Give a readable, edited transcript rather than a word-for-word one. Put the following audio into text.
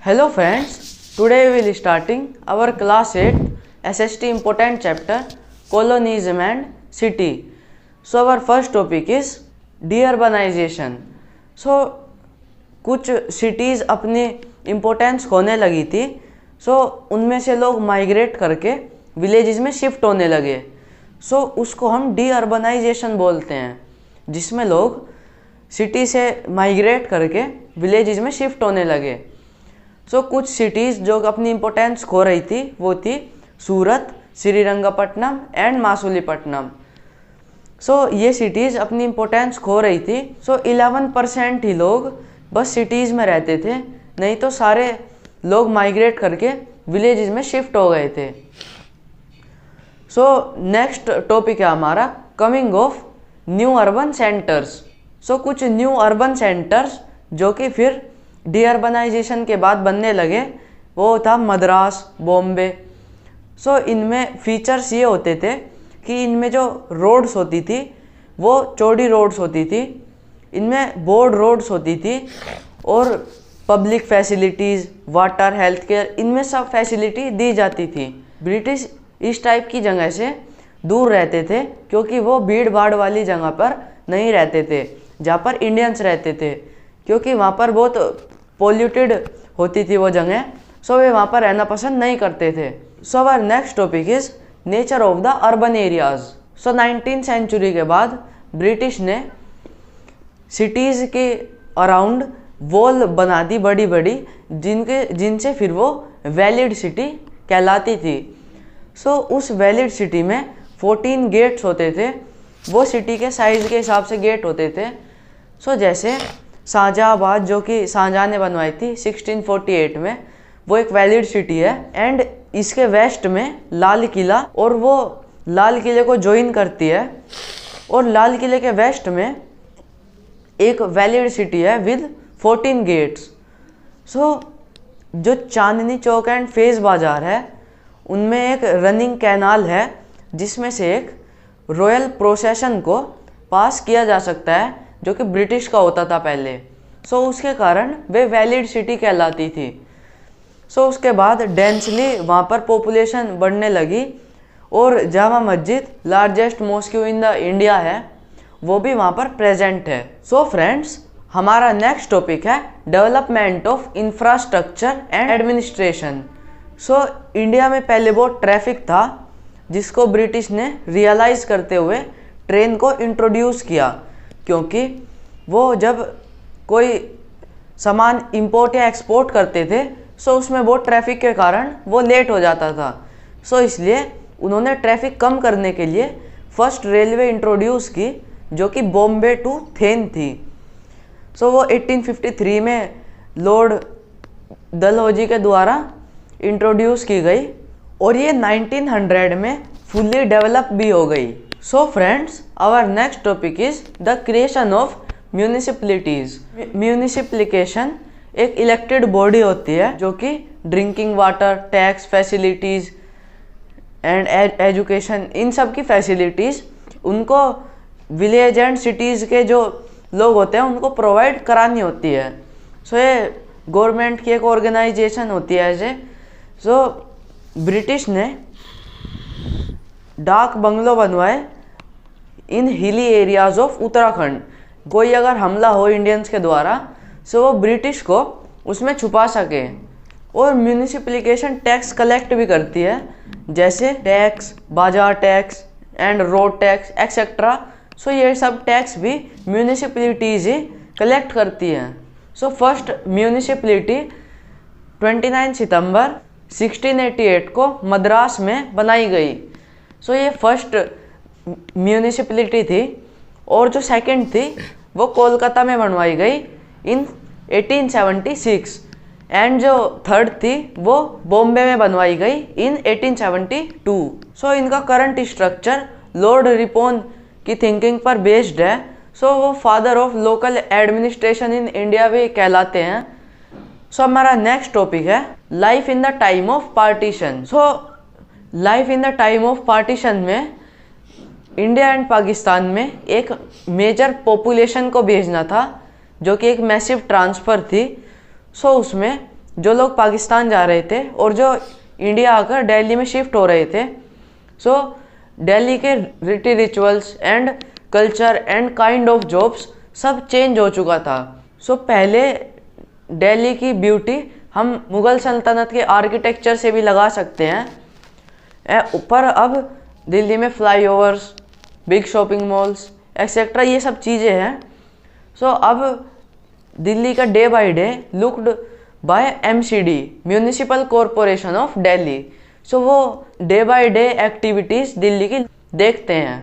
Hello friends, today we will starting our class 8 SST important chapter Colonialism and City. So our first topic is deurbanization. So कुछ cities अपनी importance खोने लगी थी, so उनमें से लोग migrate करके villages में shift होने लगे, so उसको हम deurbanization बोलते हैं, जिसमें लोग सिटी से माइग्रेट करके विलेजेस में शिफ्ट होने लगे। सो कुछ सिटीज़ जो अपनी इम्पोर्टेंस खो रही थी वो थी सूरत, श्रीरंगपट्टनम एंड मासूलीपट्टनम। सो ये सिटीज़ अपनी इम्पोर्टेंस खो रही थी। सो 11% ही लोग बस सिटीज़ में रहते थे, नहीं तो सारे लोग माइग्रेट करके विलेजेस में शिफ्ट हो गए थे। सो नेक्स्ट टॉपिक है हमारा coming of new urban centers. So कुछ न्यू अर्बन सेंटर्स जो कि फिर डीअर्बनाइजेशन के बाद बनने लगे, वो था मद्रास, बॉम्बे। सो इनमें फीचर्स ये होते थे कि इनमें जो रोड्स होती थी वो चौड़ी रोड्स होती थी, इनमें बोर्ड रोड्स होती थी और public facilities, water, health care, इनमें सब फैसिलिटी दी जाती थी। ब्रिटिश इस टाइप की जगह से दूर रहते थे क्योंकि वो भीड़ भाड़ वाली जगह पर नहीं रहते थे जहाँ पर इंडियंस रहते थे, क्योंकि वहाँ पर बहुत पोल्यूटेड होती थी वो जगह। सो वे वहाँ पर रहना पसंद नहीं करते थे। So our next topic is nature of the urban areas. So 19th century के बाद ब्रिटिश ने सिटीज़ के अराउंड वॉल बना दी बड़ी बड़ी, जिनसे फिर वो वैलिड सिटी कहलाती थी। सो उस वैलिड सिटी में 14 गेट्स होते थे, वो सिटी के साइज़ के हिसाब से गेट होते थे। सो जैसे शाहजहाँबाद जो कि शाहजहाँ ने बनवाई थी 1648 में, वो एक वैलिड सिटी है। एंड इसके वेस्ट में लाल किला, और वो लाल किले को ज्वाइन करती है, और लाल किले के वेस्ट में एक वैलिड सिटी है विद 14 गेट्स। सो जो चांदनी चौक एंड फेज बाज़ार है उनमें एक रनिंग कैनाल है जिसमें से एक रॉयल प्रोसेशन को पास किया जा सकता है, जो कि ब्रिटिश का होता था पहले। सो उसके कारण वे वैलिड सिटी कहलाती थी। सो उसके बाद डेंसली वहाँ पर पॉपुलेशन बढ़ने लगी, और Jama Masjid largest mosque in the India है, वो भी वहाँ पर प्रेजेंट है। सो फ्रेंड्स, हमारा नेक्स्ट टॉपिक है development of infrastructure and administration. So India में पहले बहुत ट्रैफिक था, जिसको ब्रिटिश ने रियलाइज़ करते हुए ट्रेन को इंट्रोड्यूस किया, क्योंकि वो जब कोई सामान इंपोर्ट या एक्सपोर्ट करते थे सो उसमें बहुत ट्रैफिक के कारण वो लेट हो जाता था। सो इसलिए उन्होंने ट्रैफिक कम करने के लिए फर्स्ट रेलवे इंट्रोड्यूस की, जो कि बॉम्बे टू थेन थी। सो वो 1853 में लॉर्ड डलहौजी के द्वारा इंट्रोड्यूस की गई, और ये 1900 में फुल्ली डेवलप भी हो गई। So friends, our next topic is the creation of municipalities. Municipalisation एक इलेक्टेड बॉडी होती है जो कि drinking water, tax, facilities and education, इन सब की फैसिलिटीज़ उनको विलेज एंड सिटीज़ के जो लोग होते हैं उनको प्रोवाइड करानी होती है। सो ये गवर्नमेंट की एक ऑर्गेनाइजेशन होती है ऐसे। सो ब्रिटिश ने डाक बंगलो बनवाए इन हिली एरियाज ऑफ उत्तराखंड। कोई अगर हमला हो इंडियंस के द्वारा, सो वो ब्रिटिश को उसमें छुपा सके। और म्यूनिसिप्लिकेशन टैक्स कलेक्ट भी करती है, जैसे टैक्स, बाजार tax and road tax etcetera. So ये सब टैक्स भी म्यूनिसिपलिटीज ही कलेक्ट करती हैं। सो फर्स्ट म्यूनिसिपलिटी 29 सितंबर 1688 को मद्रास में बनाई गई। सो ये फर्स्ट म्यूनिसिपलिटी थी, और जो सेकंड थी वो कोलकाता में बनवाई गई इन 1876, एंड जो थर्ड थी वो बॉम्बे में बनवाई गई इन 1872। सो इनका करंट स्ट्रक्चर लॉर्ड रिपोन की थिंकिंग पर बेस्ड है। सो वो father of local administration in India भी कहलाते हैं। सो हमारा नेक्स्ट टॉपिक है life in the time of partition. So life in the time of partition में इंडिया एंड पाकिस्तान में एक मेजर पॉपुलेशन को भेजना था, जो कि एक मैसिव ट्रांसफ़र थी। सो उसमें जो लोग पाकिस्तान जा रहे थे और जो इंडिया आकर दिल्ली में शिफ्ट हो रहे थे, सो दिल्ली के रिटी rituals and culture and kind of jobs सब चेंज हो चुका था। सो पहले दिल्ली की ब्यूटी हम मुग़ल सल्तनत के आर्किटेक्चर से भी लगा सकते हैं। ऊपर अब दिल्ली में flyovers, big shopping malls etcetera ये सब चीज़ें हैं। सो अब दिल्ली का day by day looked by MCD, municipal corporation of Delhi. So वो day by day activities Delhi की देखते हैं।